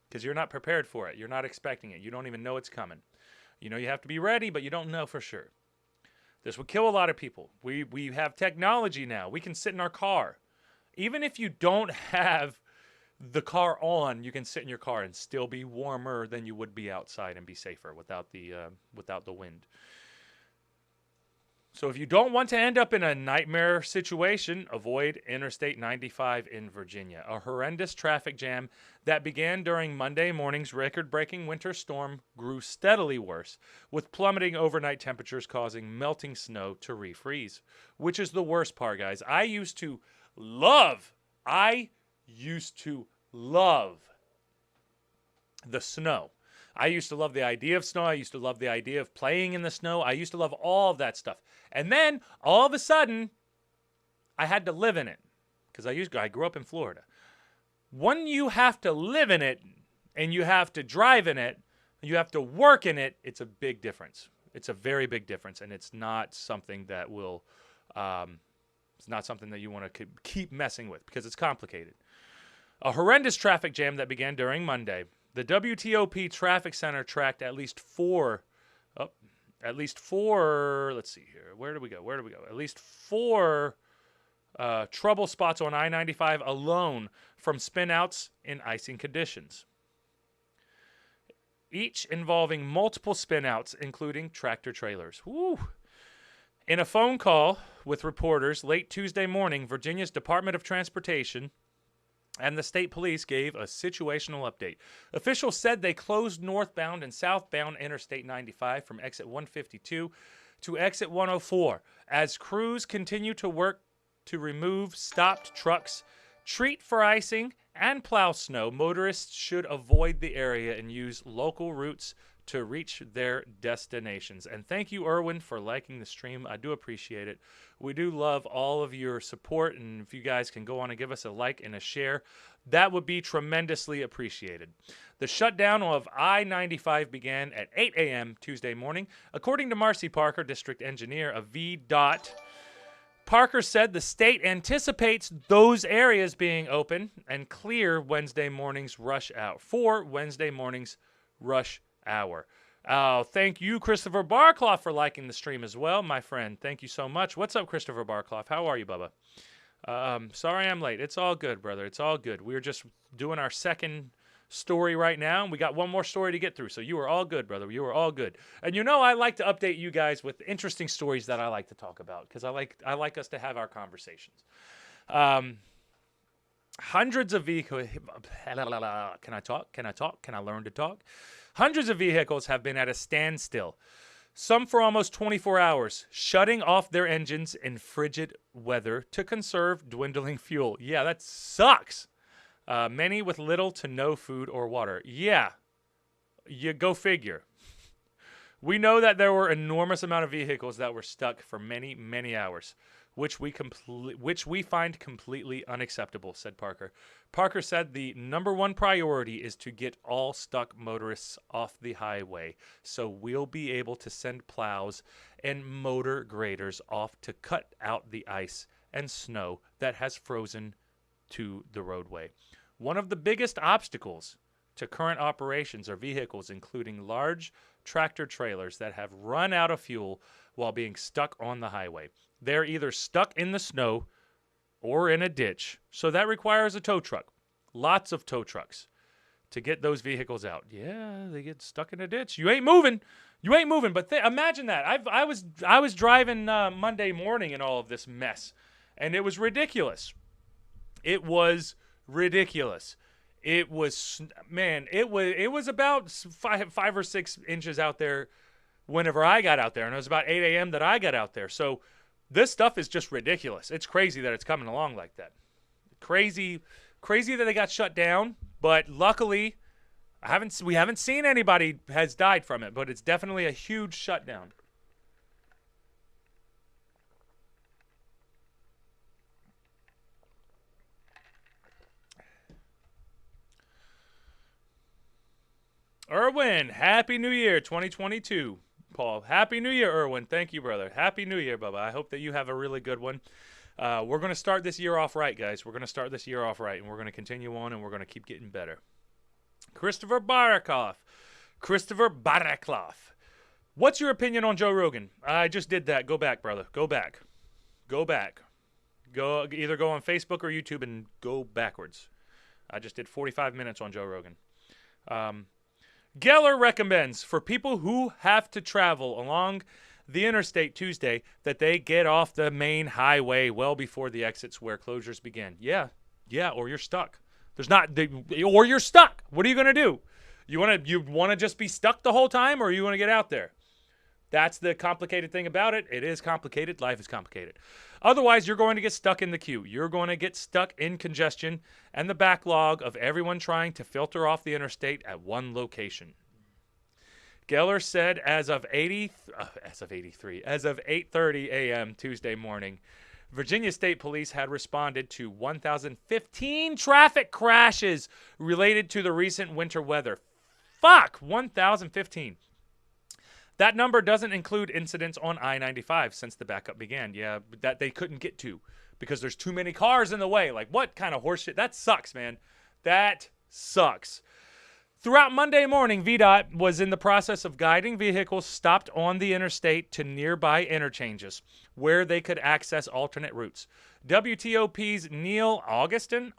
Because you're not prepared for it. You're not expecting it. You don't even know it's coming. You have to be ready, but you don't know for sure. This would kill a lot of people. We have technology now. We can sit in our car. Even if you don't have the car on, you can sit in your car and still be warmer than you would be outside and be safer without the wind. So if you don't want to end up in a nightmare situation, avoid Interstate 95 in Virginia, a horrendous traffic jam that began during Monday morning's record-breaking winter storm grew steadily worse, with plummeting overnight temperatures causing melting snow to refreeze, which is the worst part, guys. I used to love the snow. I used to love the idea of snow. I used to love the idea of playing in the snow. I used to love all of that stuff. And then all of a sudden, I had to live in it because I grew up in Florida. When you have to live in it and you have to drive in it, you have to work in it, it's a big difference. It's a very big difference, and it's not something that will it's not something that you want to keep messing with because it's complicated. A horrendous traffic jam that began during Monday. The WTOP Traffic Center tracked at least four, let's see here. Where do we go? At least four trouble spots on I-95 alone from spinouts in icing conditions, each involving multiple spinouts, including tractor trailers. Woo. In a phone call with reporters late Tuesday morning, Virginia's Department of Transportation and the state police gave a situational update. Officials said they closed northbound and southbound Interstate 95 from exit 152 to exit 104 as crews continue to work to remove stopped trucks, treat for icing, and plow snow. Motorists should avoid the area and use local routes to reach their destinations. And thank you, Erwin, for liking the stream. I do appreciate it. We do love all of your support, and if you guys can go on and give us a like and a share, that would be tremendously appreciated. The shutdown of I-95 began at 8 a.m. Tuesday morning. According to Marcy Parker, district engineer of VDOT, Parker said the state anticipates those areas being open and clear Wednesday morning's rush hour hour. Oh, thank you, Christopher Barclough, for liking the stream as well, my friend. Thank you so much. What's up, Christopher Barclough? How are you, Bubba? Sorry I'm late. It's all good, brother. It's all good. We're just doing our second story right now, and we got one more story to get through. So you are all good, brother. You are all good. And you know I like to update you guys with interesting stories that I like to talk about because I like us to have our conversations. Hundreds of vehicles. Can I talk? Can I learn to talk? Hundreds of vehicles have been at a standstill, some for almost 24 hours, shutting off their engines in frigid weather to conserve dwindling fuel. Yeah, that sucks. Many with little to no food or water. Yeah, you go figure. We know that there were enormous amount of vehicles that were stuck for many, many hours, which we find completely unacceptable, said Parker. Parker said the number one priority is to get all stuck motorists off the highway, so we'll be able to send plows and motor graders off to cut out the ice and snow that has frozen to the roadway. One of the biggest obstacles to current operations are vehicles including large tractor trailers that have run out of fuel while being stuck on the highway. They're either stuck in the snow or in a ditch, so that requires a tow truck. Lots of tow trucks to get those vehicles out. Yeah, they get stuck in a ditch. You ain't moving. But imagine that. I was driving Monday morning in all of this mess, and it was ridiculous. It was ridiculous. It was about 5 or 6 inches out there whenever I got out there, and it was about 8 a.m. that I got out there. So this stuff is just ridiculous. It's crazy that it's coming along like that. Crazy that they got shut down, but luckily we haven't seen anybody has died from it, but it's definitely a huge shutdown. Erwin, Happy New Year 2022. Paul, Happy New Year, Erwin. Thank you, brother. Happy New Year, Bubba. I hope that you have a really good one. We're going to start this year off right, guys. We're going to start this year off right, and we're going to continue on, and we're going to keep getting better. Christopher Barakoff. What's your opinion on Joe Rogan? I just did that. Go back, brother. Go back. Either go on Facebook or YouTube and go backwards. I just did 45 minutes on Joe Rogan. Geller recommends for people who have to travel along the interstate Tuesday that they get off the main highway well before the exits where closures begin. Yeah, or you're stuck. Or you're stuck. What are you going to do? You want to just be stuck the whole time, or you want to get out there? That's the complicated thing about it. It is complicated. Life is complicated. Otherwise, you're going to get stuck in the queue. You're going to get stuck in congestion and the backlog of everyone trying to filter off the interstate at one location. Geller said as of 8:30 a.m. Tuesday morning, Virginia State Police had responded to 1,015 traffic crashes related to the recent winter weather. Fuck, 1,015. That number doesn't include incidents on I-95 since the backup began. Yeah, that they couldn't get to because there's too many cars in the way. Like, what kind of horseshit? That sucks, man. That sucks. Throughout Monday morning, VDOT was in the process of guiding vehicles stopped on the interstate to nearby interchanges where they could access alternate routes. WTOP's Neil Augustinian,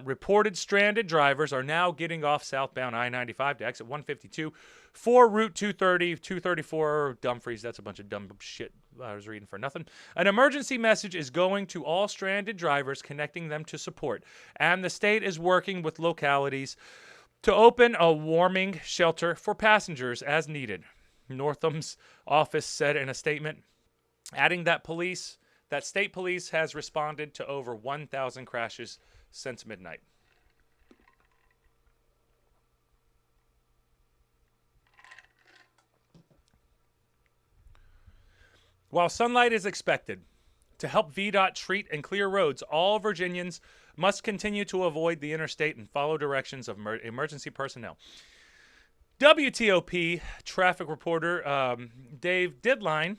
reported stranded drivers are now getting off southbound I-95 to exit 152 for Route 230, 234, Dumfries. That's a bunch of dumb shit I was reading for nothing. An emergency message is going to all stranded drivers, connecting them to support. And the state is working with localities to open a warming shelter for passengers as needed. Northam's office said in a statement, adding that state police has responded to over 1,000 crashes since midnight. While sunlight is expected to help VDOT treat and clear roads, all Virginians must continue to avoid the interstate and follow directions of emergency personnel. WTOP traffic reporter Dave Didline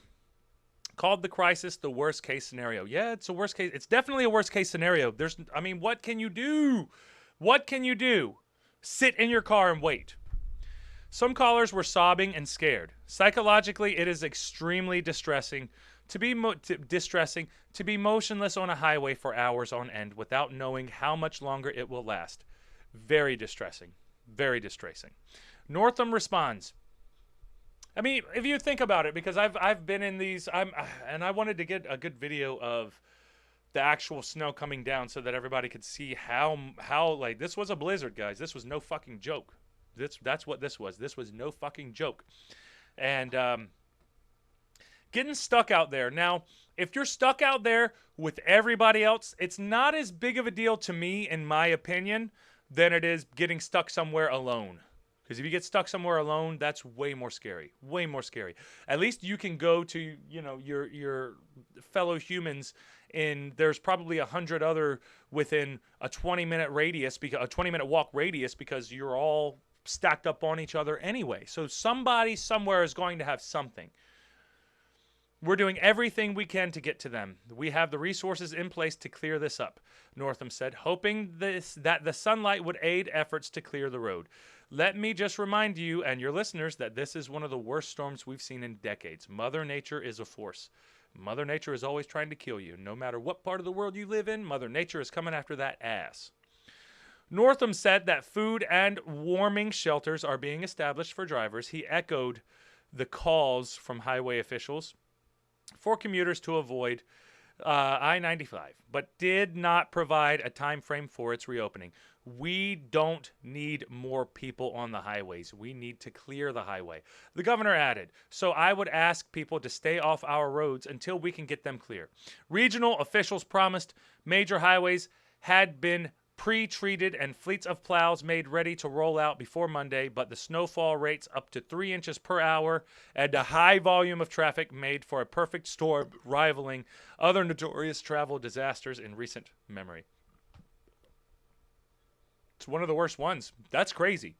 called the crisis the worst case scenario. Yeah, it's a worst case. It's definitely a worst case scenario. What can you do? What can you do? Sit in your car and wait. Some callers were sobbing and scared. Psychologically, it is extremely distressing to be motionless on a highway for hours on end without knowing how much longer it will last. Very distressing. Very distressing. Northam responds. I mean, if you think about it, because I've been in these, and I wanted to get a good video of the actual snow coming down so that everybody could see how like this was a blizzard, guys. This was no fucking joke. That's what this was. This was no fucking joke. And getting stuck out there. Now, if you're stuck out there with everybody else, it's not as big of a deal to me, in my opinion, than it is getting stuck somewhere alone. Because if you get stuck somewhere alone, that's way more scary. Way more scary. At least you can go to, your fellow humans, and there's probably 100 other within a 20-minute radius, a 20-minute walk radius, because you're all stacked up on each other anyway. So somebody somewhere is going to have something. We're doing everything we can to get to them. We have the resources in place to clear this up, Northam said, hoping that the sunlight would aid efforts to clear the road. Let me just remind you and your listeners that this is one of the worst storms we've seen in decades. Mother Nature is a force. Mother Nature is always trying to kill you. No matter what part of the world you live in, Mother Nature is coming after that ass. Northam said that food and warming shelters are being established for drivers. He echoed the calls from highway officials for commuters to avoid I-95, but did not provide a time frame for its reopening. We don't need more people on the highways. We need to clear the highway. The governor added, so I would ask people to stay off our roads until we can get them clear. Regional officials promised major highways had been pre-treated and fleets of plows made ready to roll out before Monday, but the snowfall rates up to 3 inches per hour and a high volume of traffic made for a perfect storm, rivaling other notorious travel disasters in recent memory. It's one of the worst ones. That's crazy.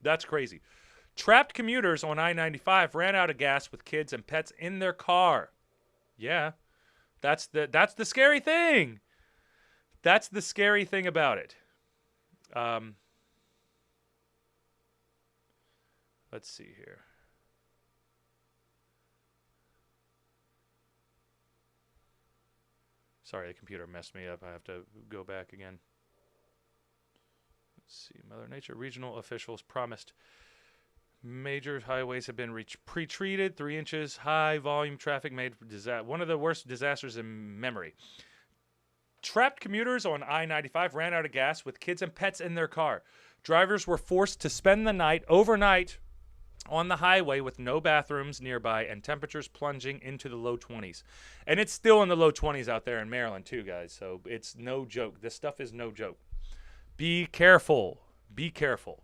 That's crazy. Trapped commuters on I-95 ran out of gas with kids and pets in their car. Yeah, that's the scary thing. That's the scary thing about it. Let's see here. Sorry, the computer messed me up. I have to go back again. Let's see. Mother Nature regional officials promised major highways have been pre-treated. 3 inches high volume traffic made one of the worst disasters in memory. Trapped commuters on I-95 ran out of gas with kids and pets in their car. Drivers were forced to spend the night overnight on the highway with no bathrooms nearby and temperatures plunging into the low 20s. And it's still in the low 20s out there in Maryland too, guys. So it's no joke. This stuff is no joke. Be careful. Be careful.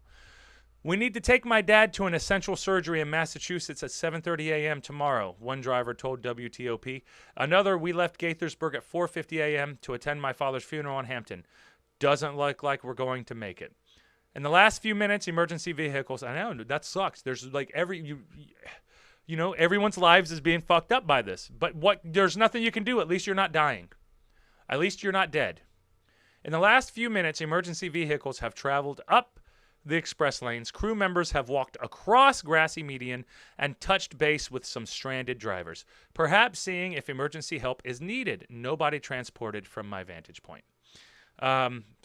We need to take my dad to an essential surgery in Massachusetts at 7:30 a.m. tomorrow, one driver told WTOP. Another, we left Gaithersburg at 4:50 a.m. to attend my father's funeral in Hampton. Doesn't look like we're going to make it. In the last few minutes, emergency vehicles, I know, that sucks. There's like everyone's lives is being fucked up by this. But there's nothing you can do. At least you're not dying. At least you're not dead. In the last few minutes, emergency vehicles have traveled up the express lanes. Crew members have walked across grassy median and touched base with some stranded drivers, perhaps seeing if emergency help is needed. Nobody transported from my vantage point.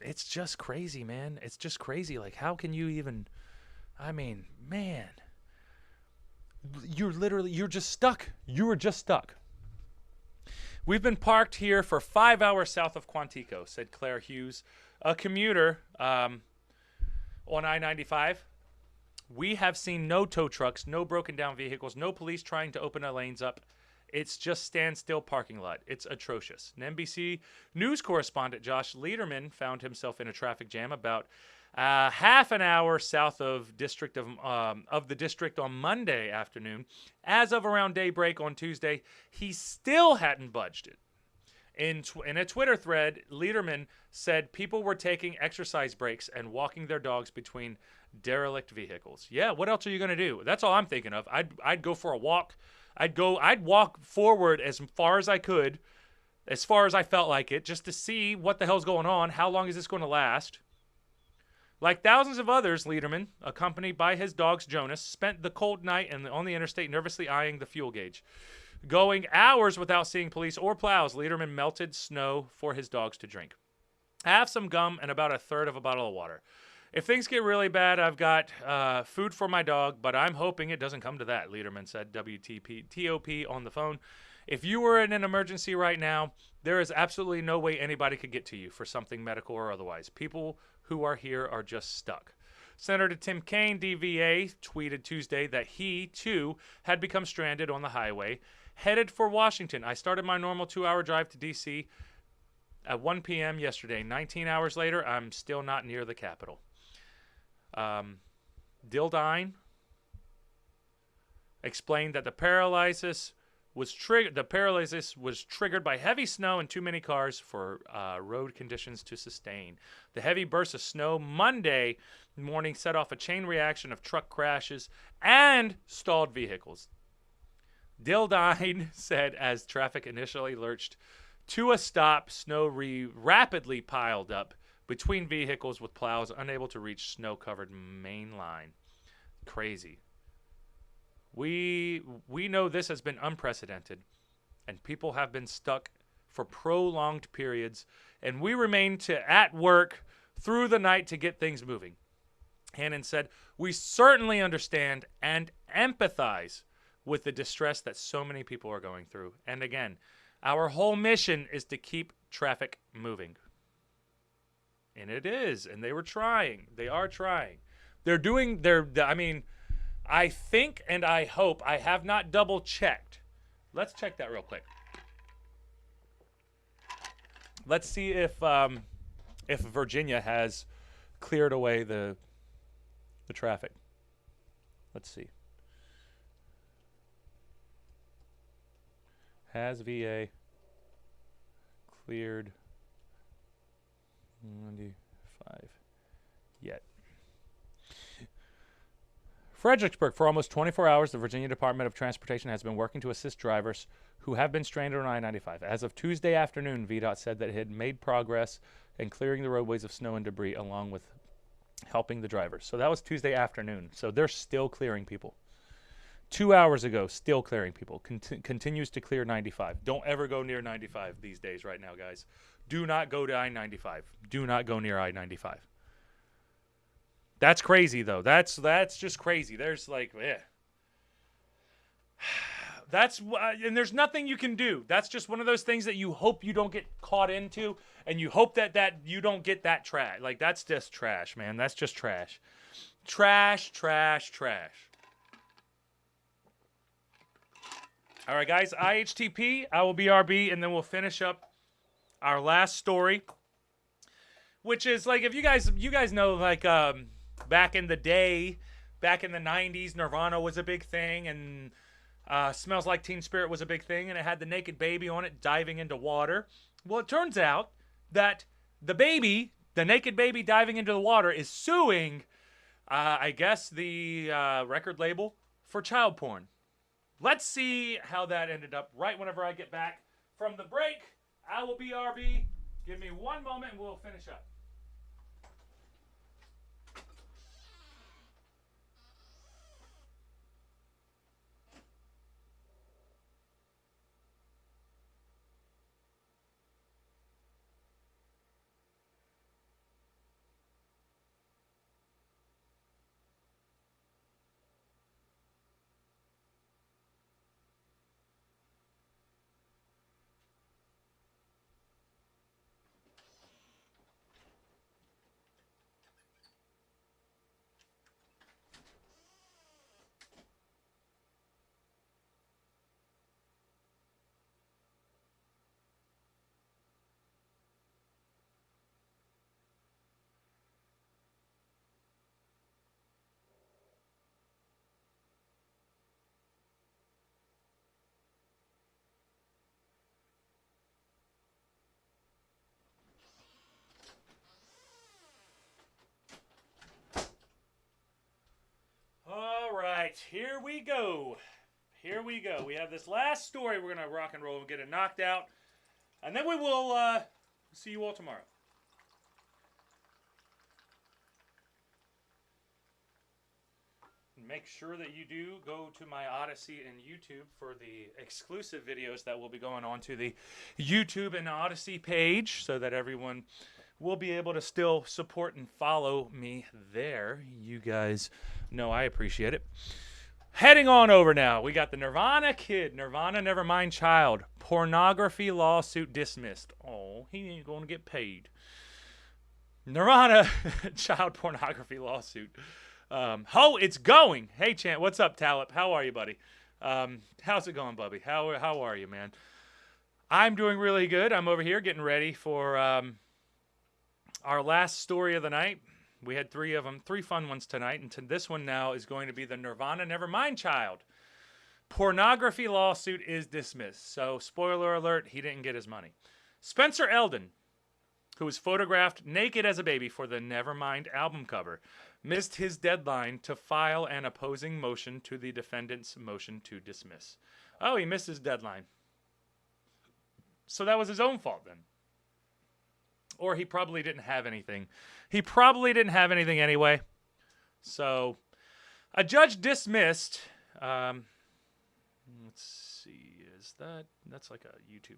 It's just crazy, man. It's just crazy. Like, how can you even, I mean, man, you're just stuck. You were just stuck. We've been parked here for 5 hours south of Quantico, said Claire Hughes, a commuter, on I-95. We have seen no tow trucks, no broken down vehicles, no police trying to open our lanes up. It's just standstill parking lot. It's atrocious. An NBC News correspondent, Josh Lederman, found himself in a traffic jam about half an hour south of the district on Monday afternoon. As of around daybreak on Tuesday, he still hadn't budged it. In a Twitter thread, Lederman said people were taking exercise breaks and walking their dogs between derelict vehicles. Yeah, what else are you going to do? That's all I'm thinking of. I'd go for a walk. I'd walk forward as far as I could, as far as I felt like it, just to see what the hell's going on. How long is this going to last? Like thousands of others, Lederman, accompanied by his dogs Jonas, spent the cold night on the interstate nervously eyeing the fuel gauge. Going hours without seeing police or plows, Lederman melted snow for his dogs to drink. I have some gum and about a third of a bottle of water. If things get really bad, I've got food for my dog, but I'm hoping it doesn't come to that, Lederman said, WTOP on the phone. If you were in an emergency right now, there is absolutely no way anybody could get to you for something medical or otherwise. People who are here are just stuck. Senator Tim Kaine, DVA, tweeted Tuesday that he, too, had become stranded on the highway, headed for Washington. I started my normal 2-hour drive to D.C. at 1 p.m. yesterday. 19 hours later, I'm still not near the Capitol. Jordane explained that the paralysis was triggered by heavy snow and too many cars for road conditions to sustain. The heavy burst of snow Monday morning set off a chain reaction of truck crashes and stalled vehicles. Jordane said as traffic initially lurched to a stop, snow rapidly piled up between vehicles with plows unable to reach snow-covered main line. Crazy. We know this has been unprecedented, and people have been stuck for prolonged periods, and we remain at work through the night to get things moving. Hannon said, we certainly understand and empathize with the distress that so many people are going through. And again, our whole mission is to keep traffic moving. And it is, and they were trying. They are trying. I think and I hope, I have not double checked. Let's check that real quick. Let's see if Virginia has cleared away the traffic. Let's see. Has VA cleared 95 yet? Fredericksburg, for almost 24 hours, the Virginia Department of Transportation has been working to assist drivers who have been stranded on I-95. As of Tuesday afternoon, VDOT said that it had made progress in clearing the roadways of snow and debris along with helping the drivers. So that was Tuesday afternoon. So they're still clearing people. 2 hours ago, still clearing people. Continues to clear 95. Don't ever go near 95 these days right now, guys. Do not go to I-95. Do not go near I-95. That's crazy, though. That's just crazy. There's like, and there's nothing you can do. That's just one of those things that you hope you don't get caught into, and you hope that you don't get that trash. Like, that's just trash, man. That's just trash. Trash, trash, trash. All right, guys. IHTP, I will BRB, and then we'll finish up our last story, which is like, if you guys know, like, back in the day, back in the 90s, Nirvana was a big thing, and Smells Like Teen Spirit was a big thing, and it had the naked baby on it diving into water. Well, it turns out that the naked baby diving into the water is suing, I guess, the record label for child porn. Let's see how that ended up right whenever I get back from the break. I will BRB. Give me one moment and we'll finish up. All right, here we go. Here we go. We have this last story we're going to rock and roll and get it knocked out. And then we will see you all tomorrow. Make sure that you do go to my Odyssey and YouTube for the exclusive videos that will be going on to the YouTube and Odyssey page, so that everyone will be able to still support and follow me there. You guys know I appreciate it. Heading on over now, we got the Nirvana kid, Nirvana Nevermind child, pornography lawsuit dismissed. Oh, he ain't going to get paid. Nirvana child pornography lawsuit. It's going. Hey, Chant, what's up, Talip? How are you, buddy? How's it going, Bubby? How are you, man? I'm doing really good. I'm over here getting ready for our last story of the night. We had three of them, three fun ones tonight, and this one now is going to be the Nirvana Nevermind child. Pornography lawsuit is dismissed. So, spoiler alert, he didn't get his money. Spencer Eldon, who was photographed naked as a baby for the Nevermind album cover, missed his deadline to file an opposing motion to the defendant's motion to dismiss. Oh, he missed his deadline. So that was his own fault then. Or he probably didn't have anything. He probably didn't have anything anyway. So a judge dismissed, let's see, that's like a YouTube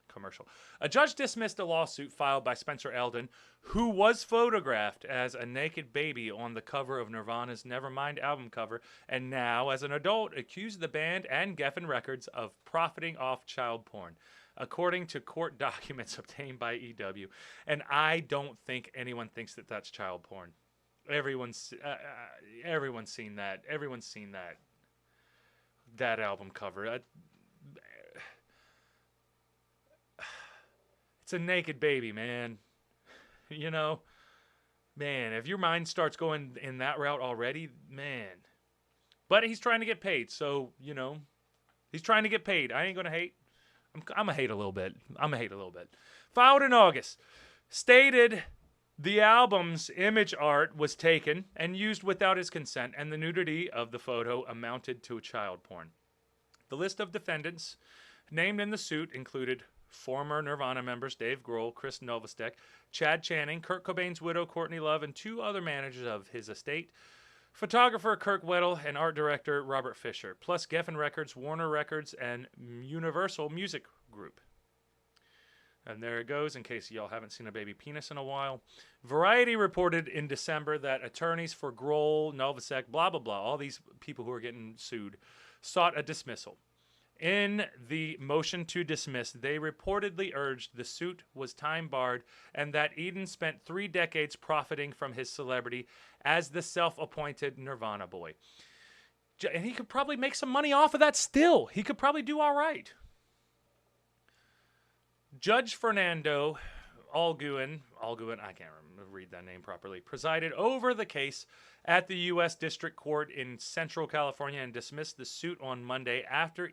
commercial. A judge dismissed a lawsuit filed by Spencer Eldon, who was photographed as a naked baby on the cover of Nirvana's Nevermind album cover, and now, as an adult, accused the band and Geffen Records of profiting off child porn, according to court documents obtained by EW. And I don't think anyone thinks that that's child porn. Everyone's seen that. Everyone's seen that album cover. It's a naked baby, man. You know, man, if your mind starts going in that route already, man. But he's trying to get paid, so, you know, he's trying to get paid. I ain't going to hate. I'm going to hate a little bit. Filed in August. Stated the album's image art was taken and used without his consent, and the nudity of the photo amounted to child porn. The list of defendants named in the suit included former Nirvana members Dave Grohl, Chris Novostek, Chad Channing, Kurt Cobain's widow Courtney Love, and two other managers of his estate, photographer Kirk Weddle and art director Robert Fisher, plus Geffen Records, Warner Records, and Universal Music Group. And there it goes, in case y'all haven't seen a baby penis in a while. Variety reported in December that attorneys for Grohl, Novosek, blah, blah, blah, all these people who are getting sued, sought a dismissal. In the motion to dismiss, they reportedly urged the suit was time-barred and that Eden spent 3 decades profiting from his celebrity as the self-appointed Nirvana boy. And he could probably make some money off of that still. He could probably do all right. Judge Fernando Alguin, I can't read that name properly, presided over the case at the U.S. District Court in Central California and dismissed the suit on Monday after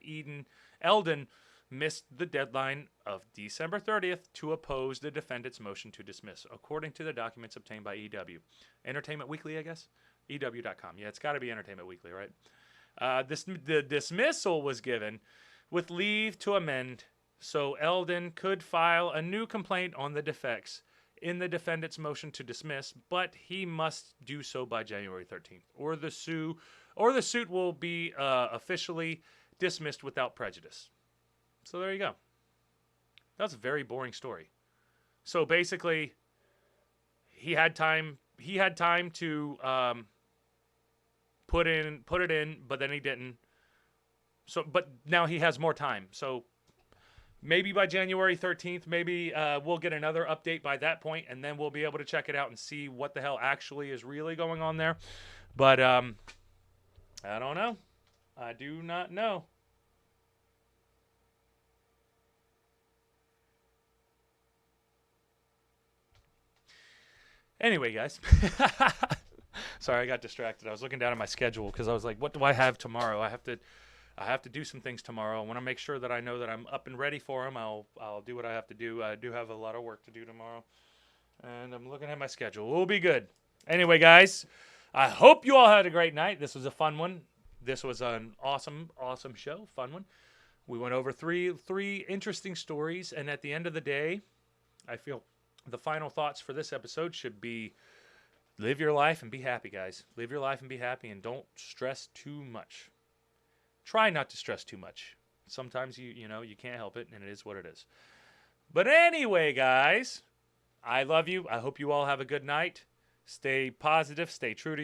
Eldon missed the deadline of December 30th to oppose the defendant's motion to dismiss, according to the documents obtained by EW. Entertainment Weekly, I guess? EW.com. Yeah, it's got to be Entertainment Weekly, right? The dismissal was given with leave to amend so Eldon could file a new complaint on the defects in the defendant's motion to dismiss, but he must do so by January 13th, or the suit will be officially dismissed without prejudice. So there you go. That's a very boring story. So basically, he had time to put it in, but then he didn't. So, but now he has more time. So maybe by January 13th, maybe we'll get another update by that point, and then we'll be able to check it out and see what the hell actually is really going on there. But I don't know. I do not know. Anyway, guys. Sorry, I got distracted. I was looking down at my schedule because I was like, what do I have tomorrow? I have to do some things tomorrow. I want to make sure that I know that I'm up and ready for them. I'll do what I have to do. I do have a lot of work to do tomorrow. And I'm looking at my schedule. We'll be good. Anyway, guys, I hope you all had a great night. This was a fun one. This was an awesome, awesome show. Fun one. We went over three interesting stories. And at the end of the day, I feel the final thoughts for this episode should be live your life and be happy, guys. Live your life and be happy, and don't stress too much. Try not to stress too much. Sometimes you can't help it, and it is what it is. But anyway, guys, I love you. I hope you all have a good night. Stay positive. Stay true to